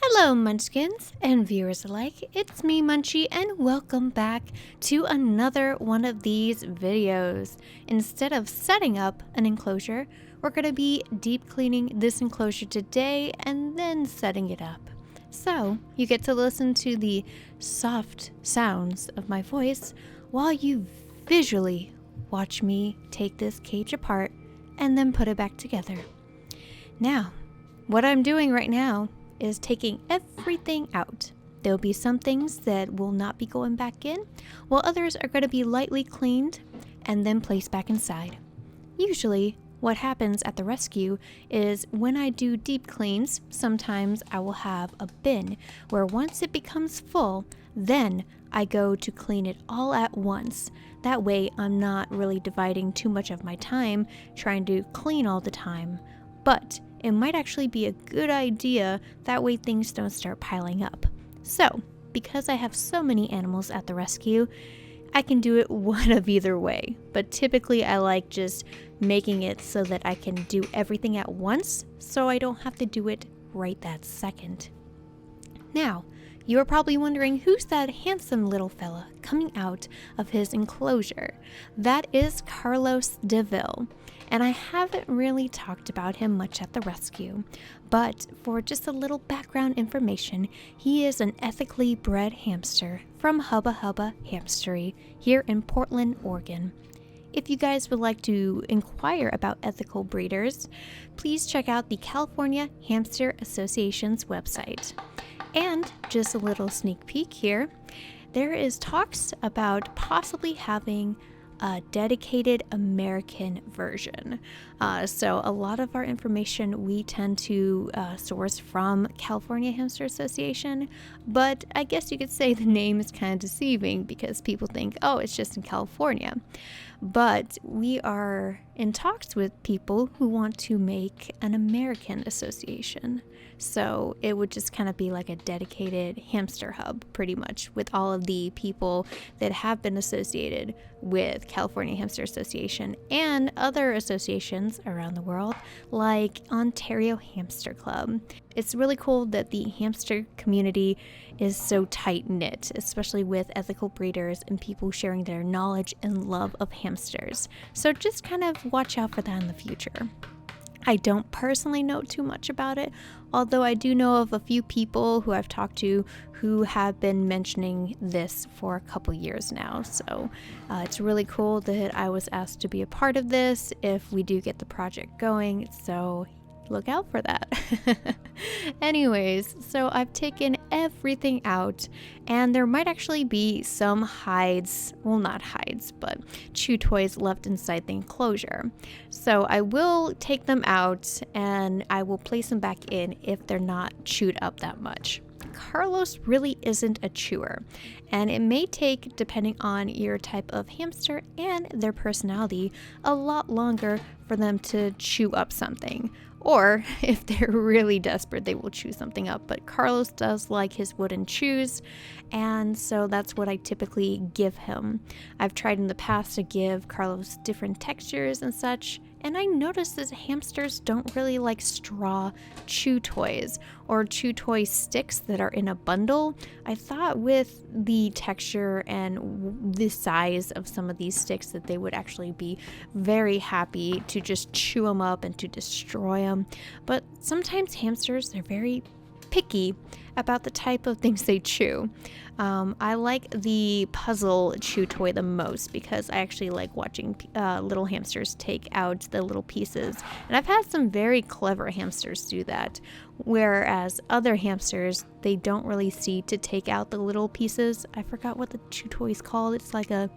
Hello Munchkins and viewers alike, it's me Munchie and welcome back to another one of these videos. Instead of setting up an enclosure, we're going to be deep cleaning this enclosure today and then setting it up. So you get to listen to the soft sounds of my voice while you visually watch me take this cage apart and then put it back together. Now, what I'm doing right now is taking everything out. There'll be some things that will not be going back in, while others are going to be lightly cleaned and then placed back inside. Usually, what happens at the rescue is when I do deep cleans, sometimes I will have a bin where once it becomes full, then I go to clean it all at once. That way, I'm not really dividing too much of my time trying to clean all the time. But it might actually be a good idea, that way things don't start piling up. So, because I have so many animals at the rescue, I can do it one of either way. But typically I like just making it so that I can do everything at once, so I don't have to do it right that second. Now, you are probably wondering, who's that handsome little fella coming out of his enclosure? That is Carlos Deville. And I haven't really talked about him much at the rescue, but for just a little background information, he is an ethically bred hamster from Hubba Hubba Hamstery here in Portland, Oregon. If you guys would like to inquire about ethical breeders, please check out the California Hamster Association's website. And just a little sneak peek here, there is talks about possibly having a dedicated American version. So a lot of our information we tend to source from California Hamster Association, but I guess you could say the name is kind of deceiving because people think, oh, it's just in California. But we are in talks with people who want to make an American association. So it would just kind of be like a dedicated hamster hub, pretty much, with all of the people that have been associated with California Hamster Association and other associations around the world, like Ontario Hamster Club. It's really cool that the hamster community is so tight-knit, especially with ethical breeders and people sharing their knowledge and love of hamsters. So just kind of watch out for that in the future. I don't personally know too much about it, although I do know of a few people who I've talked to who have been mentioning this for a couple years now. So it's really cool that I was asked to be a part of this if we do get the project going. So look out for that. Anyways, so I've taken everything out, and there might actually be some hides, well, not hides, but chew toys left inside the enclosure. So I will take them out and I will place them back in if they're not chewed up that much. Carlos really isn't a chewer, and it may take, depending on your type of hamster and their personality, a lot longer for them to chew up something. Or if they're really desperate, they will chew something up. But Carlos does like his wooden chews, and so that's what I typically give him. I've tried in the past to give Carlos different textures and such, and I noticed that hamsters don't really like straw chew toys or chew toy sticks that are in a bundle. I thought with the texture and the size of some of these sticks that they would actually be very happy to just chew them up and to destroy them. But sometimes hamsters, they're very picky about the type of things they chew. I like the puzzle chew toy the most because I actually like watching little hamsters take out the little pieces. And I've had some very clever hamsters do that, whereas other hamsters, they don't really see to take out the little pieces. I forgot what the chew toy is called. It's like a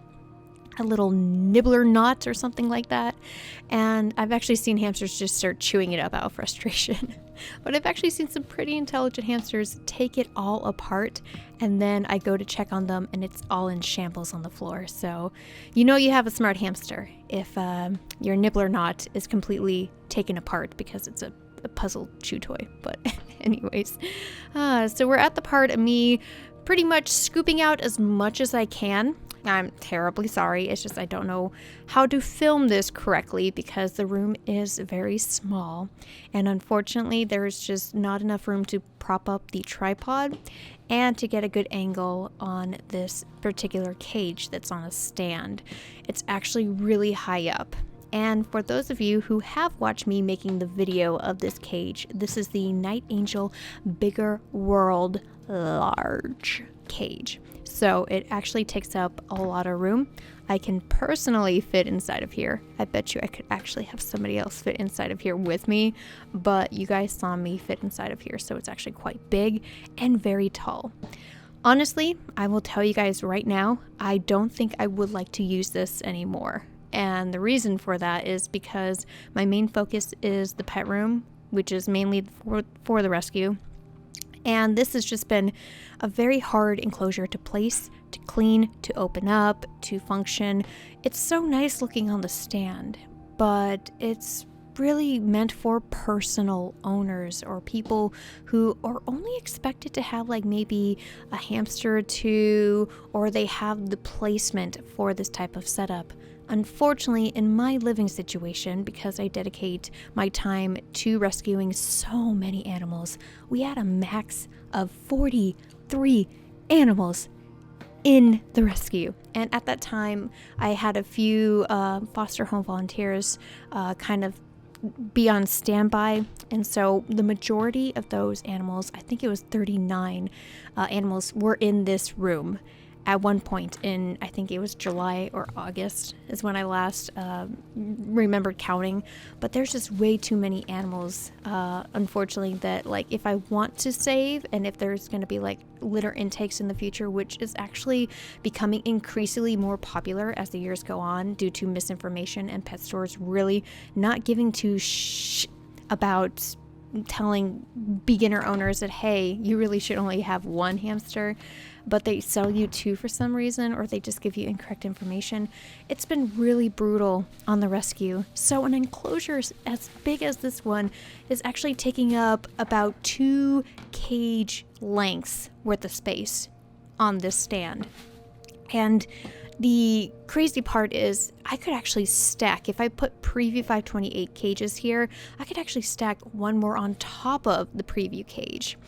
little nibbler knot or something like that. And I've actually seen hamsters just start chewing it up out of frustration. But I've actually seen some pretty intelligent hamsters take it all apart, and then I go to check on them and it's all in shambles on the floor. So you know you have a smart hamster if your nibbler knot is completely taken apart because it's a puzzle chew toy. But anyways, so we're at the part of me pretty much scooping out as much as I can I'm terribly sorry. It's just I don't know how to film this correctly because the room is very small. And unfortunately, there's just not enough room to prop up the tripod and to get a good angle on this particular cage that's on a stand. It's actually really high up. And for those of you who have watched me making the video of this cage, this is the Niteangel Bigger World Large cage. So it actually takes up a lot of room. I can personally fit inside of here. I bet you I could actually have somebody else fit inside of here with me, but you guys saw me fit inside of here, so it's actually quite big and very tall. Honestly, I will tell you guys right now, I don't think I would like to use this anymore. And the reason for that is because my main focus is the pet room, which is mainly for the rescue. And this has just been a very hard enclosure to place, to clean, to open up, to function. It's so nice looking on the stand, but it's really meant for personal owners or people who are only expected to have like maybe a hamster or two, or they have the placement for this type of setup. Unfortunately, in my living situation, because I dedicate my time to rescuing so many animals, we had a max of 43 animals in the rescue. And at that time, I had a few foster home volunteers kind of be on standby. And so the majority of those animals, I think it was 39 animals, were in this room. At one point in, I think it was July or August is when I last remembered counting. But there's just way too many animals, unfortunately, that like if I want to save and if there's going to be like litter intakes in the future, which is actually becoming increasingly more popular as the years go on due to misinformation and pet stores really not giving two about telling beginner owners that, hey, you really should only have one hamster, but they sell you two for some reason, or they just give you incorrect information. It's been really brutal on the rescue. So an enclosure as big as this one is actually taking up about 2 cage lengths worth of space on this stand. And the crazy part is I could actually stack, if I put Preview 528 cages here, I could actually stack one more on top of the Preview cage.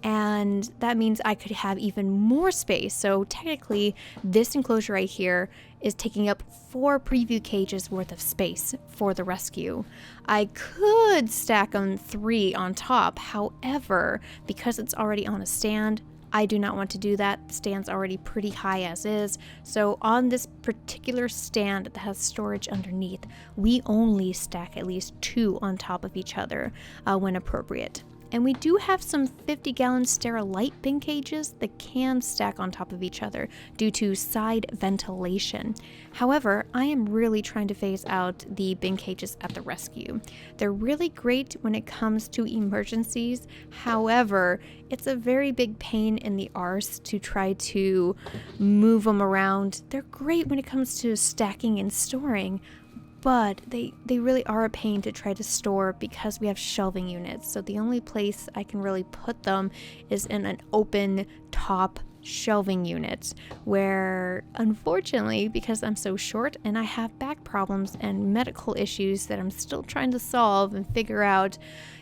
And that means I could have even more space. So technically, this enclosure right here is taking up 4 Preview cages worth of space for the rescue. I could stack on 3 on top. However, because it's already on a stand, I do not want to do that. The stand's already pretty high as is. So on this particular stand that has storage underneath, we only stack at least 2 on top of each other when appropriate. And we do have some 50-gallon Sterilite bin cages that can stack on top of each other due to side ventilation. However, I am really trying to phase out the bin cages at the rescue. They're really great when it comes to emergencies. However, it's a very big pain in the arse to try to move them around. They're great when it comes to stacking and storing, but they really are a pain to try to store because we have shelving units. So the only place I can really put them is in an open top shelving unit, where unfortunately, because I'm so short and I have back problems and medical issues that I'm still trying to solve and figure out,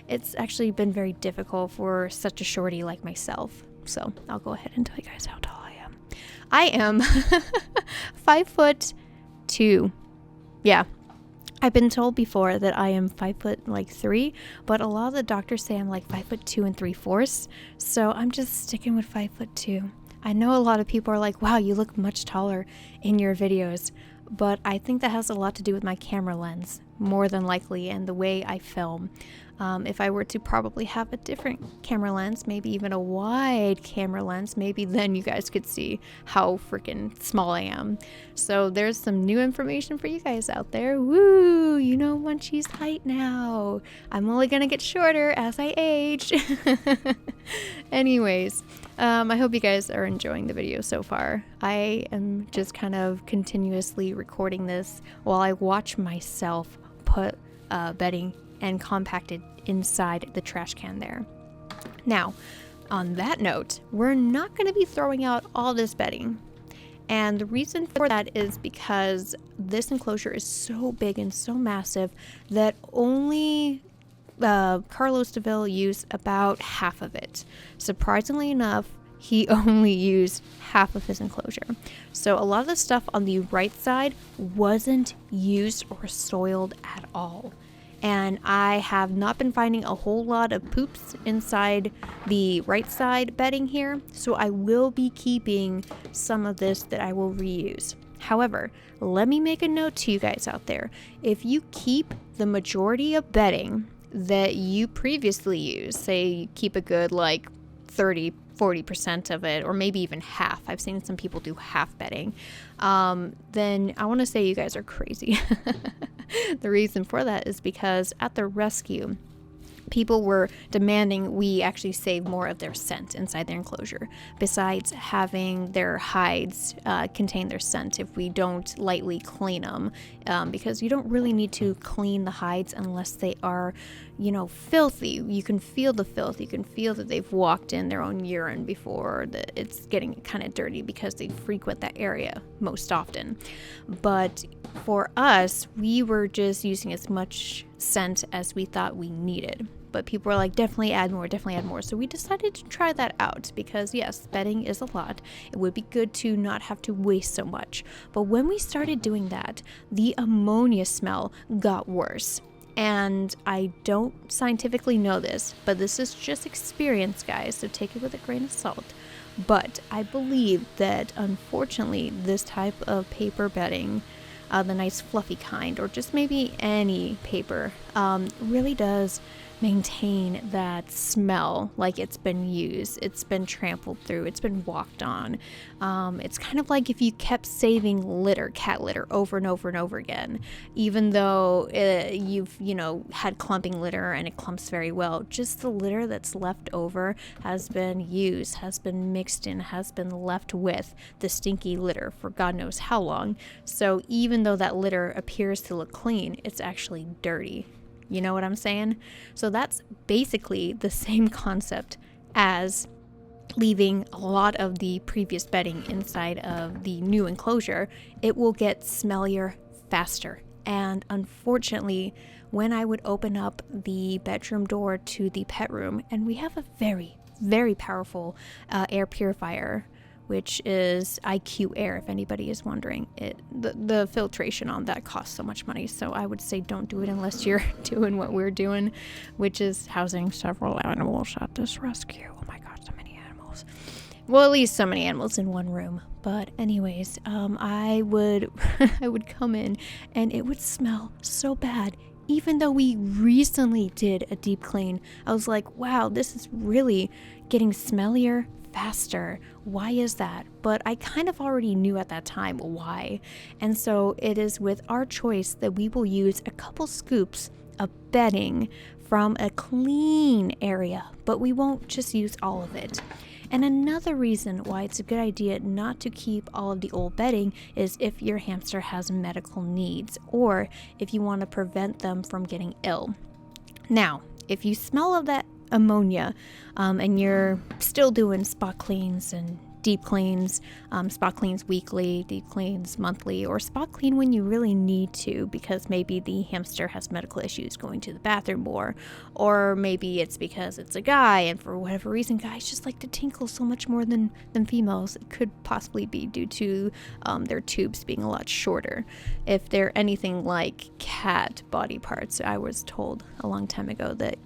it's actually been very difficult for such a shorty like myself. So I'll go ahead and tell you guys how tall I am. I am 5'2". Yeah. I've been told before that I am 5'3", but a lot of the doctors say I'm like 5'2 3/4". So I'm just sticking with 5'2". I know a lot of people are like, wow, you look much taller in your videos, but I think that has a lot to do with my camera lens, more than likely, and the way I film. If I were to probably have a different camera lens, maybe even a wide camera lens, maybe then you guys could see how freaking small I am. So there's some new information for you guys out there. Woo! You know Munchie's height now. I'm only gonna get shorter as I age. Anyways, I hope you guys are enjoying the video so far. I am just kind of continuously recording this while I watch myself put bedding and compacted inside the trash can there. Now, on that note, we're not going to be throwing out all this bedding. And the reason for that is because this enclosure is so big and so massive that only Carlos Deville used about half of it. Surprisingly enough, he only used half of his enclosure. So a lot of the stuff on the right side wasn't used or soiled at all. And I have not been finding a whole lot of poops inside the right side bedding here, so I will be keeping some of this that I will reuse. However, let me make a note to you guys out there. If you keep the majority of bedding that you previously used, say you keep a good like 30-40% of it, or maybe even half. I've seen some people do half bedding. Then I want to say you guys are crazy. The reason for that is because at the rescue, people were demanding we actually save more of their scent inside their enclosure, besides having their hides contain their scent if we don't lightly clean them, because you don't really need to clean the hides unless they are, filthy. You can feel the filth. You can feel that they've walked in their own urine before, that it's getting kind of dirty because they frequent that area most often. But for us, we were just using as much scent as we thought we needed. But people were like, definitely add more. So we decided to try that out because, yes, bedding is a lot. It would be good to not have to waste so much. But when we started doing that, the ammonia smell got worse. And I don't scientifically know this, but this is just experience, guys, so take it with a grain of salt. But I believe that, unfortunately, this type of paper bedding, the nice fluffy kind, or just maybe any paper, really does maintain that smell like it's been used, it's been trampled through, it's been walked on. It's kind of like if you kept saving cat litter over and over and over again, even though you've had clumping litter and it clumps very well, just the litter that's left over has been used, has been mixed in, has been left with the stinky litter for God knows how long. So even though that litter appears to look clean, it's actually dirty. You know what I'm saying? So that's basically the same concept as leaving a lot of the previous bedding inside of the new enclosure. It will get smellier faster. And unfortunately, when I would open up the bedroom door to the pet room, and we have a very, very powerful air purifier, which is IQ Air, if anybody is wondering. The filtration on that costs so much money, so I would say don't do it unless you're doing what we're doing, which is housing several animals at this rescue. Oh my god, so many animals. Well, at least so many animals in one room. But anyways, I would come in and it would smell so bad. Even though we recently did a deep clean, I was like, wow, this is really getting smellier faster. Why is that? But I kind of already knew at that time why. And so it is with our choice that we will use a couple scoops of bedding from a clean area, but we won't just use all of it. And another reason why it's a good idea not to keep all of the old bedding is if your hamster has medical needs, or if you want to prevent them from getting ill. Now, if you smell of that ammonia and you're still doing spot cleans and deep cleans, spot cleans weekly, deep cleans monthly, or spot clean when you really need to because maybe the hamster has medical issues going to the bathroom more, or maybe it's because it's a guy and for whatever reason guys just like to tinkle so much more than females. It could possibly be due to their tubes being a lot shorter. If they're anything like cat body parts, I was told a long time ago that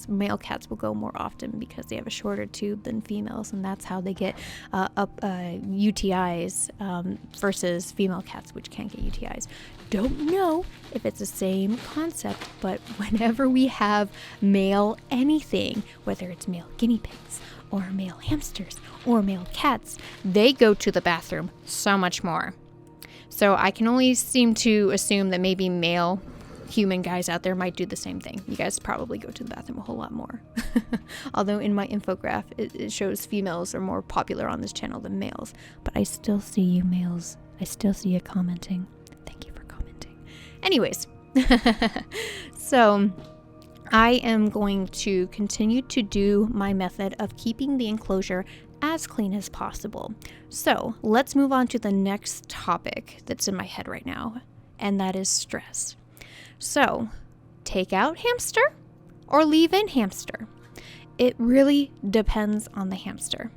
male cats will go more often because they have a shorter tube than females, and that's how they get UTIs versus female cats, which can't get UTIs. Don't know if it's the same concept, but whenever we have male anything, whether it's male guinea pigs or male hamsters or male cats, they go to the bathroom so much more. So I can only seem to assume that maybe male human guys out there might do the same thing. You guys probably go to the bathroom a whole lot more. Although in my infograph, it shows females are more popular on this channel than males. But I still see you males. I still see you commenting. Thank you for commenting. Anyways, so I am going to continue to do my method of keeping the enclosure as as clean as possible. So let's move on to the next topic that's in my head right now, and that is stress. So take out hamster or leave in hamster. It really depends on the hamster.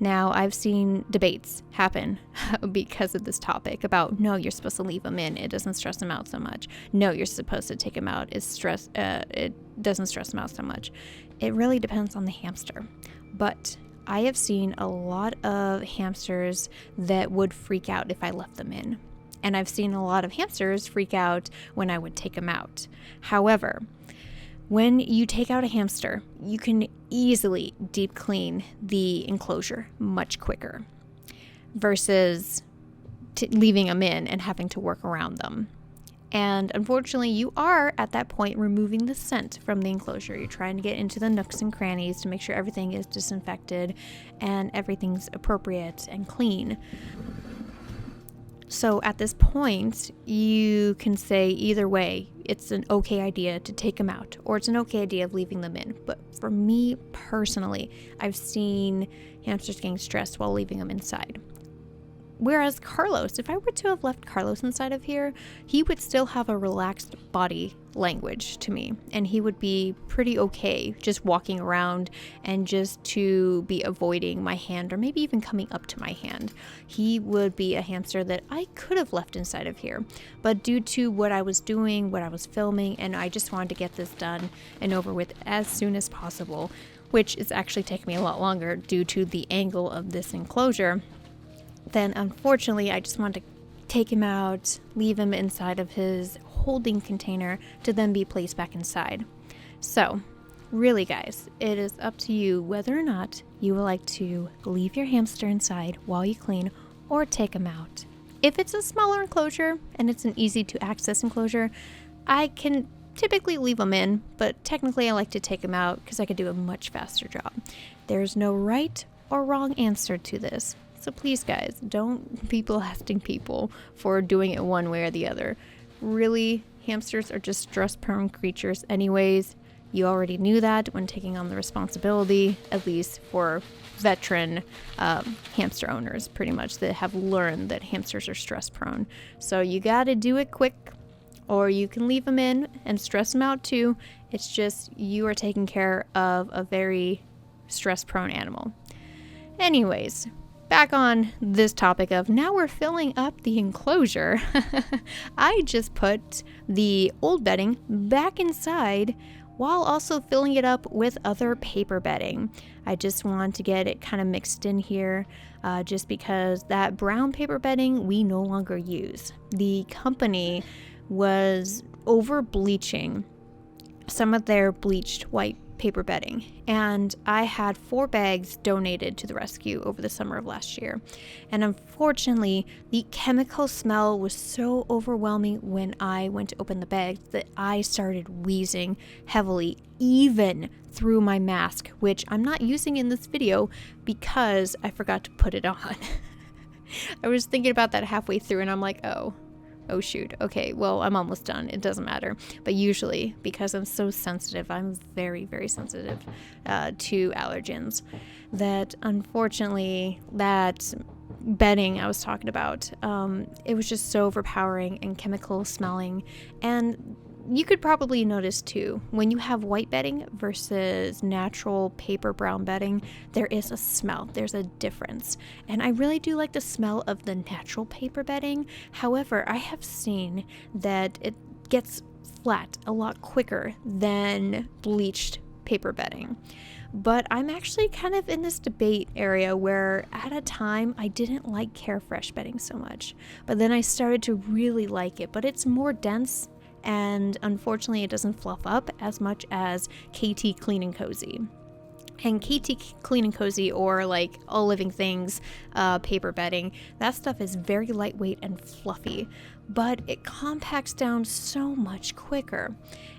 Now, I've seen debates happen because of this topic about, no, you're supposed to leave them in. It doesn't stress them out so much. No, you're supposed to take them out. It doesn't stress them out so much. It really depends on the hamster. But I have seen a lot of hamsters that would freak out if I left them in. And I've seen a lot of hamsters freak out when I would take them out. However, when you take out a hamster, you can easily deep clean the enclosure much quicker versus leaving them in and having to work around them. And unfortunately, you are at that point removing the scent from the enclosure. You're trying to get into the nooks and crannies to make sure everything is disinfected and everything's appropriate and clean. So at this point, you can say either way, it's an okay idea to take them out, or it's an okay idea of leaving them in. But for me personally, I've seen hamsters getting stressed while leaving them inside. Whereas Carlos, if I were to have left Carlos inside of here, he would still have a relaxed body language to me, and he would be pretty okay just walking around and just to be avoiding my hand or maybe even coming up to my hand. He would be a hamster that I could have left inside of here, but due to what I was doing, what I was filming, and I just wanted to get this done and over with as soon as possible, which is actually taking me a lot longer due to the angle of this enclosure, then unfortunately I just wanted to take him out, leave him inside of his holding container to then be placed back inside. So really guys, it is up to you whether or not you would like to leave your hamster inside while you clean or take him out. If it's a smaller enclosure and it's an easy to access enclosure, I can typically leave them in, but technically I like to take them out because I could do a much faster job. There's no right or wrong answer to this. So please guys, don't be blasting people for doing it one way or the other. Really, hamsters are just stress-prone creatures anyways. You already knew that when taking on the responsibility, at least for veteran hamster owners, pretty much, that have learned that hamsters are stress-prone. So you gotta do it quick, or you can leave them in and stress them out too. It's just you are taking care of a very stress-prone animal. Anyways, back on this topic of now we're filling up the enclosure. I just put the old bedding back inside while also filling it up with other paper bedding. I just want to get it kind of mixed in here just because that brown paper bedding we no longer use. The company was over bleaching some of their bleached white paper bedding, and I had 4 bags donated to the rescue over the summer of last year, and unfortunately the chemical smell was so overwhelming when I went to open the bags that I started wheezing heavily even through my mask, which I'm not using in this video because I forgot to put it on. I was thinking about that halfway through and I'm like, oh shoot, okay, well, I'm almost done, it doesn't matter. But usually, because I'm so sensitive, I'm very, very sensitive to allergens, that unfortunately, that bedding I was talking about, it was just so overpowering and chemical smelling. And you could probably notice too, when you have white bedding versus natural paper brown bedding, there is a smell, there's a difference. And I really do like the smell of the natural paper bedding. However, I have seen that it gets flat a lot quicker than bleached paper bedding. But I'm actually kind of in this debate area where at a time I didn't like Carefresh bedding so much, but then I started to really like it, but it's more dense. And unfortunately, it doesn't fluff up as much as KT Clean and Cozy. And KT Clean and Cozy, or like All Living Things paper bedding, that stuff is very lightweight and fluffy, but it compacts down so much quicker.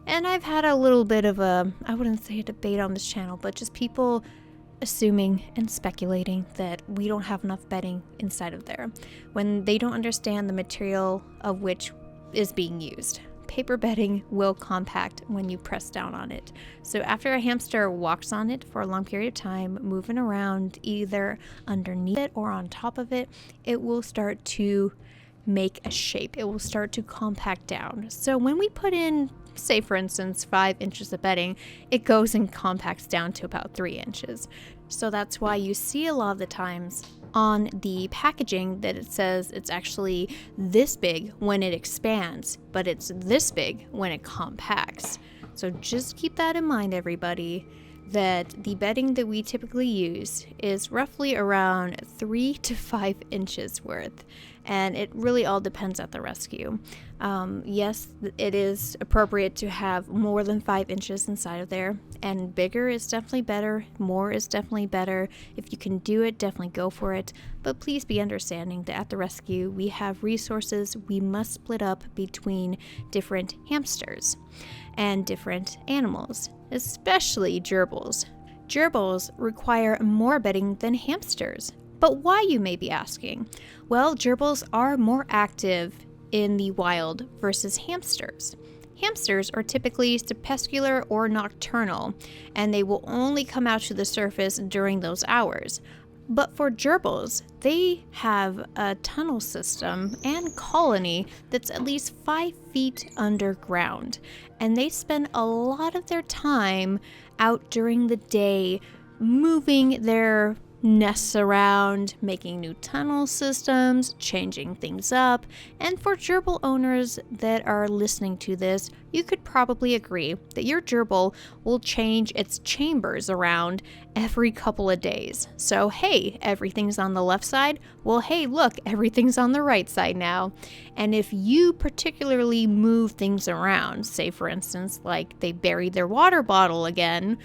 And I've had a little bit of a, I wouldn't say a debate on this channel, but just people assuming and speculating that we don't have enough bedding inside of there when they don't understand the material of which is being used. paper bedding will compact when you press down on it. So after a hamster walks on it for a long period of time, moving around either underneath it or on top of it, it will start to make a shape. It will start to compact down. So when we put in, say for instance, 5 inches of bedding, it goes and compacts down to about 3 inches. So that's why you see a lot of the times on the packaging that it says it's actually this big when it expands, but it's this big when it compacts. So just keep that in mind, everybody, that the bedding that we typically use is roughly around 3 to 5 inches worth, and it really all depends at the rescue. Yes, it is appropriate to have more than 5 inches inside of there, and bigger is definitely better, more is definitely better. If you can do it, definitely go for it, but please be understanding that at the rescue we have resources. We must split up between different hamsters and different animals, especially gerbils. Gerbils require more bedding than hamsters. But why, you may be asking? Well, gerbils are more active in the wild versus hamsters. Hamsters are typically crepuscular or nocturnal, and they will only come out to the surface during those hours. But for gerbils, they have a tunnel system and colony that's at least 5 feet underground, and they spend a lot of their time out during the day moving their nests around, making new tunnel systems, changing things up. And for gerbil owners that are listening to this, you could probably agree that your gerbil will change its chambers around every couple of days. So hey, everything's on the left side. Well, hey, look, everything's on the right side now. And if you particularly move things around, say for instance, like they buried their water bottle again,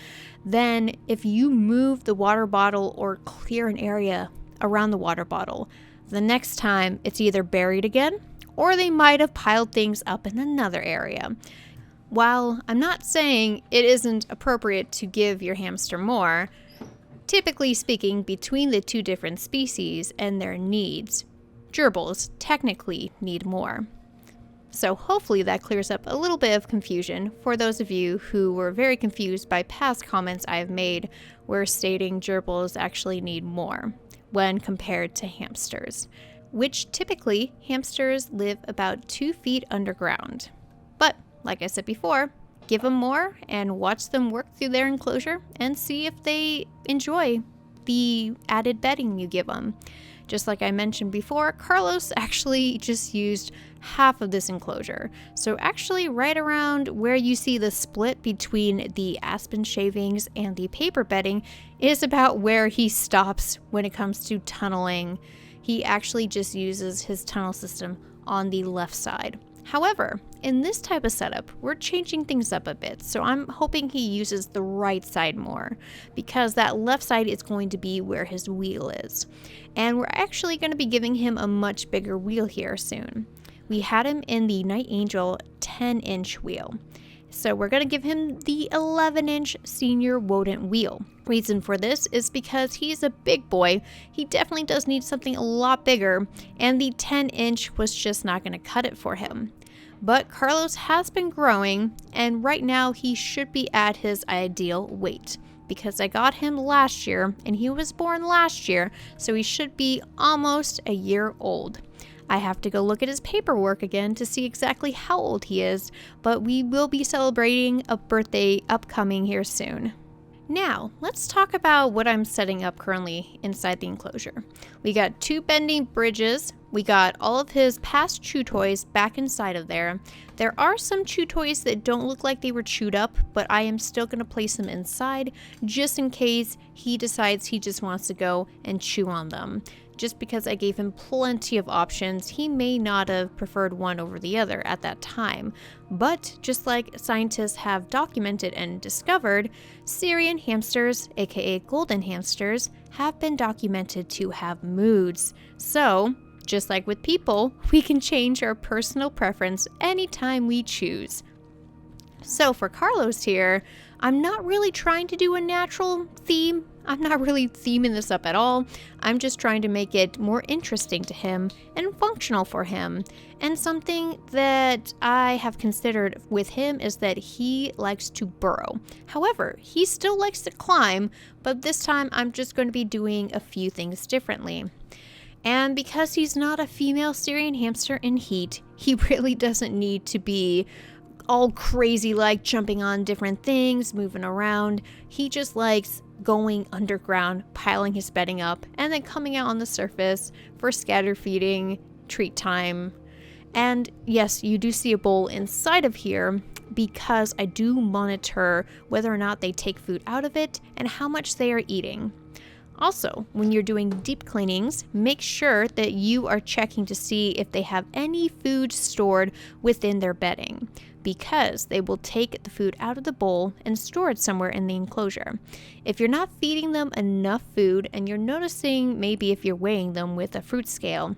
then if you move the water bottle or clear an area around the water bottle, the next time it's either buried again or they might have piled things up in another area. While I'm not saying it isn't appropriate to give your hamster more, typically speaking, between the two different species and their needs, gerbils technically need more. So hopefully that clears up a little bit of confusion for those of you who were very confused by past comments I've made where stating gerbils actually need more when compared to hamsters, which typically hamsters live about 2 feet underground. But like I said before, give them more and watch them work through their enclosure and see if they enjoy the added bedding you give them. Just like I mentioned before, Carlos actually just used half of this enclosure. So actually right around where you see the split between the aspen shavings and the paper bedding is about where he stops when it comes to tunneling. He actually just uses his tunnel system on the left side. However, in this type of setup, we're changing things up a bit, so I'm hoping he uses the right side more, because that left side is going to be where his wheel is. And we're actually going to be giving him a much bigger wheel here soon. We had him in the Niteangel 10-inch wheel. So we're going to give him the 11-inch senior rodent wheel. Reason for this is because he's a big boy. He definitely does need something a lot bigger, and the 10-inch was just not going to cut it for him. But Carlos has been growing, and right now he should be at his ideal weight, because I got him last year and he was born last year, so he should be almost a year old. I have to go look at his paperwork again to see exactly how old he is, but we will be celebrating a birthday upcoming here soon. Now, let's talk about what I'm setting up currently inside the enclosure. We got 2 bending bridges. We got all of his past chew toys back inside of there. There are some chew toys that don't look like they were chewed up, but I am still going to place them inside just in case he decides he just wants to go and chew on them. Just because I gave him plenty of options, he may not have preferred one over the other at that time. But just like scientists have documented and discovered, Syrian hamsters, aka golden hamsters, have been documented to have moods. So, just like with people, we can change our personal preference anytime we choose. So for Carlos here, I'm not really trying to do a natural theme. I'm not really theming this up at all. I'm just trying to make it more interesting to him and functional for him. And something that I have considered with him is that he likes to burrow. However, he still likes to climb, but this time I'm just going to be doing a few things differently. And because he's not a female Syrian hamster in heat, he really doesn't need to be all crazy, like jumping on different things, moving around. He just likes going underground, piling his bedding up, and then coming out on the surface for scatter feeding, treat time. And yes, you do see a bowl inside of here because I do monitor whether or not they take food out of it and how much they are eating. Also, when you're doing deep cleanings, make sure that you are checking to see if they have any food stored within their bedding, because they will take the food out of the bowl and store it somewhere in the enclosure. If you're not feeding them enough food and you're noticing, maybe if you're weighing them with a fruit scale,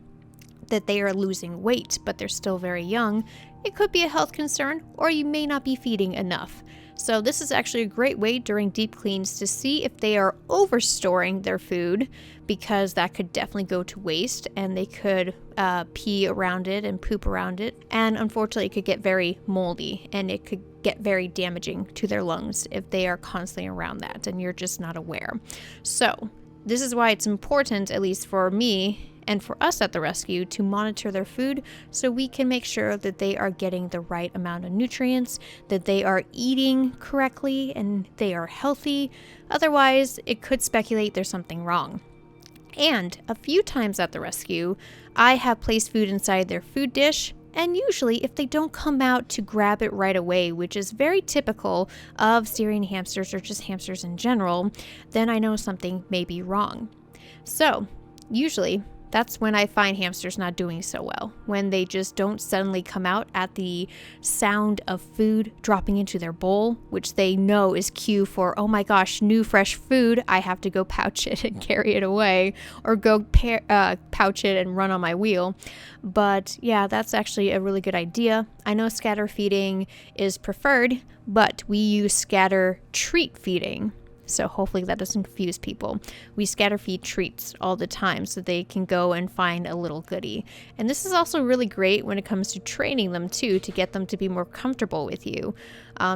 that they are losing weight but they're still very young, it could be a health concern, or you may not be feeding enough. So this is actually a great way during deep cleans to see if they are overstoring their food, because that could definitely go to waste and they could pee around it and poop around it. And unfortunately, it could get very moldy and it could get very damaging to their lungs if they are constantly around that and you're just not aware. So this is why it's important, at least for me and for us at the rescue, to monitor their food so we can make sure that they are getting the right amount of nutrients, that they are eating correctly, and they are healthy. Otherwise, it could speculate there's something wrong. And a few times at the rescue, I have placed food inside their food dish, and usually if they don't come out to grab it right away, which is very typical of Syrian hamsters or just hamsters in general, then I know something may be wrong. So usually that's when I find hamsters not doing so well, when they just don't suddenly come out at the sound of food dropping into their bowl, which they know is cue for, oh my gosh, new fresh food, I have to go pouch it and carry it away, or go pouch it and run on my wheel. But yeah, that's actually a really good idea. I know scatter feeding is preferred, but we use scatter treat feeding. So hopefully that doesn't confuse people. We scatter feed treats all the time so they can go and find a little goodie. And this is also really great when it comes to training them too, to get them to be more comfortable with you.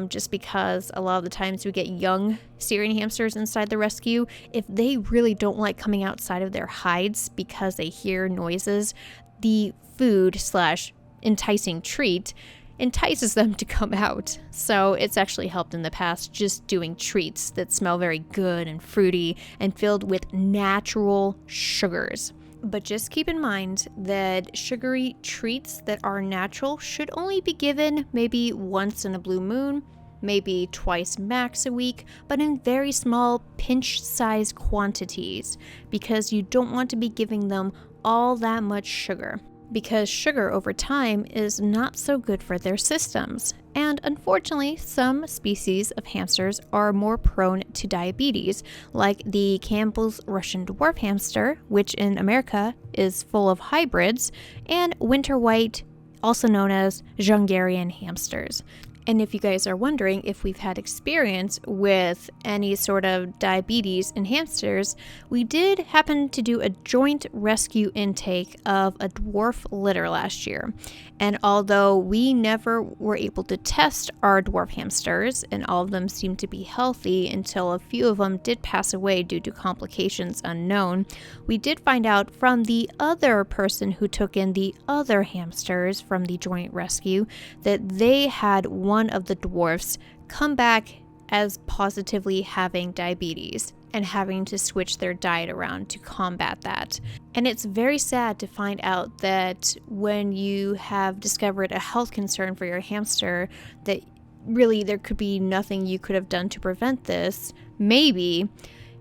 Just because a lot of the times we get young Syrian hamsters inside the rescue, if they really don't like coming outside of their hides because they hear noises, the food / enticing treat entices them to come out. So it's actually helped in the past, just doing treats that smell very good and fruity and filled with natural sugars. But just keep in mind that sugary treats that are natural should only be given maybe once in a blue moon, maybe twice max a week, but in very small pinch-sized quantities, because you don't want to be giving them all that much sugar, because sugar over time is not so good for their systems. And unfortunately, some species of hamsters are more prone to diabetes, like the Campbell's Russian dwarf hamster, which in America is full of hybrids, and winter white, also known as Hungarian hamsters. And if you guys are wondering if we've had experience with any sort of diabetes in hamsters, we did happen to do a joint rescue intake of a dwarf litter last year. And although we never were able to test our dwarf hamsters, and all of them seemed to be healthy until a few of them did pass away due to complications unknown, we did find out from the other person who took in the other hamsters from the joint rescue that they had one of the dwarfs come back as positively having diabetes and having to switch their diet around to combat that. And it's very sad to find out that when you have discovered a health concern for your hamster, that really there could be nothing you could have done to prevent this, maybe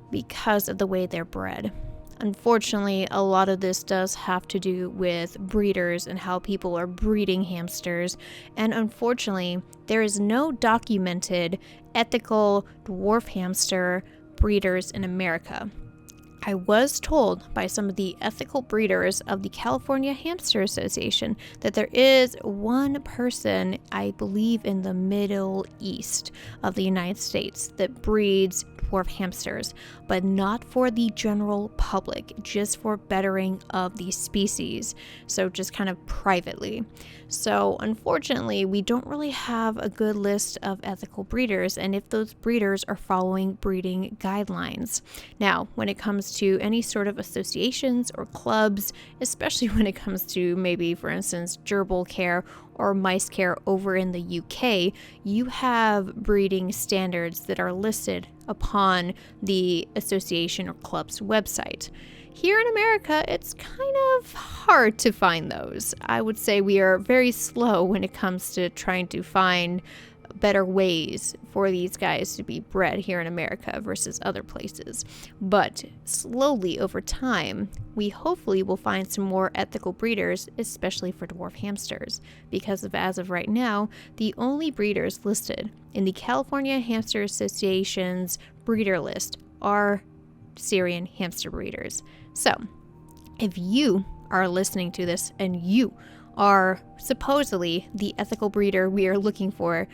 because of the way they're bred. Unfortunately, a lot of this does have to do with breeders and how people are breeding hamsters. And unfortunately, there is no documented ethical dwarf hamster breeders in America. I was told by some of the ethical breeders of the California Hamster Association that there is one person, I believe in the Middle East of the United States, that breeds dwarf hamsters, but not for the general public, just for bettering of the species. So just kind of privately. So unfortunately, we don't really have a good list of ethical breeders, and if those breeders are following breeding guidelines. Now, when it comes to any sort of associations or clubs, especially when it comes to maybe, for instance, gerbil care or mice care over in the UK, you have breeding standards that are listed upon the association or club's website. Here in America, it's kind of hard to find those. I would say we are very slow when it comes to trying to find better ways for these guys to be bred here in America versus other places. But slowly over time, we hopefully will find some more ethical breeders, especially for dwarf hamsters, because as of right now, the only breeders listed in the California Hamster Association's breeder list are Syrian hamster breeders. So, if you are listening to this and you are supposedly the ethical breeder we are looking for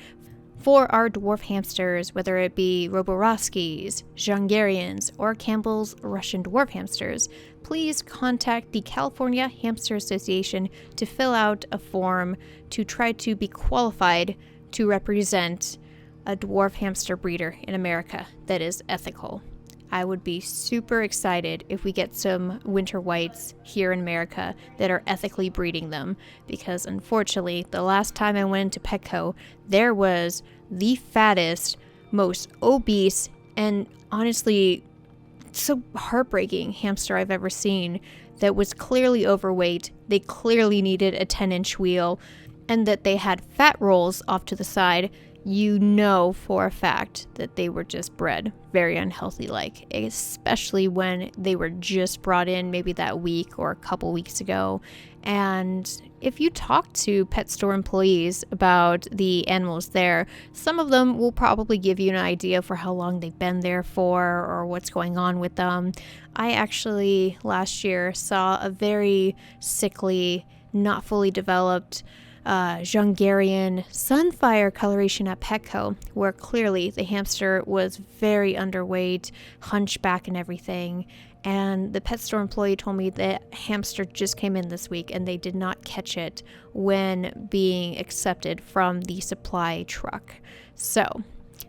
our dwarf hamsters, whether it be Roboroskis, Hungarians, or Campbell's Russian dwarf hamsters, please contact the California Hamster Association to fill out a form to try to be qualified to represent a dwarf hamster breeder in America that is ethical. I would be super excited if we get some winter whites here in America that are ethically breeding them, because unfortunately, the last time I went into Petco, there was the fattest, most obese, and honestly, so heartbreaking hamster I've ever seen that was clearly overweight. They clearly needed a 10-inch wheel, and that they had fat rolls off to the side. You know for a fact that they were just bred very unhealthy like, especially when they were just brought in maybe that week or a couple weeks ago. And if you talk to pet store employees about the animals there, some of them will probably give you an idea for how long they've been there for or what's going on with them. I actually last year saw a very sickly, not fully developed Hungarian Sunfire coloration at Petco, where clearly the hamster was very underweight, hunchback and everything. And the pet store employee told me that hamster just came in this week and they did not catch it when being accepted from the supply truck. So,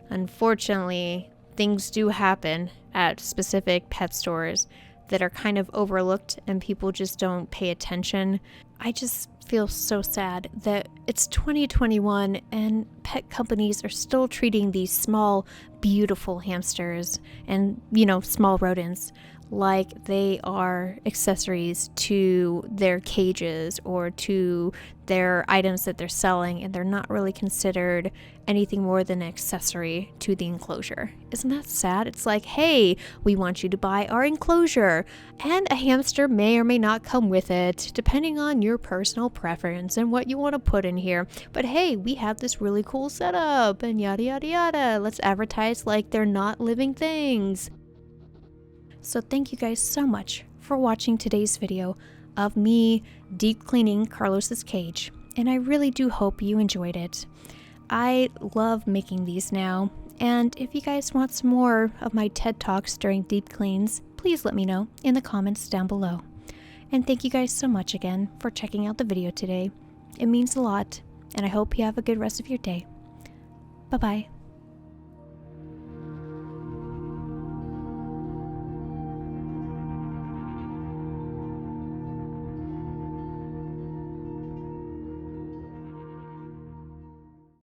unfortunately, things do happen at specific pet stores that are kind of overlooked and people just don't pay attention. I just feel so sad that it's 2021 and pet companies are still treating these small, beautiful hamsters and, small rodents like they are accessories to their cages or to their items that they're selling, and they're not really considered anything more than an accessory to the enclosure. Isn't that sad? It's like, hey, we want you to buy our enclosure, and a hamster may or may not come with it, depending on your personal preference and what you want to put in here. But hey, we have this really cool setup, and yada yada yada. Let's advertise like they're not living things. So thank you guys so much for watching today's video of me deep cleaning Carlos's cage, and I really do hope you enjoyed it. I love making these now, and if you guys want some more of my TED Talks during deep cleans, please let me know in the comments down below. And thank you guys so much again for checking out the video today. It means a lot, and I hope you have a good rest of your day. Bye-bye.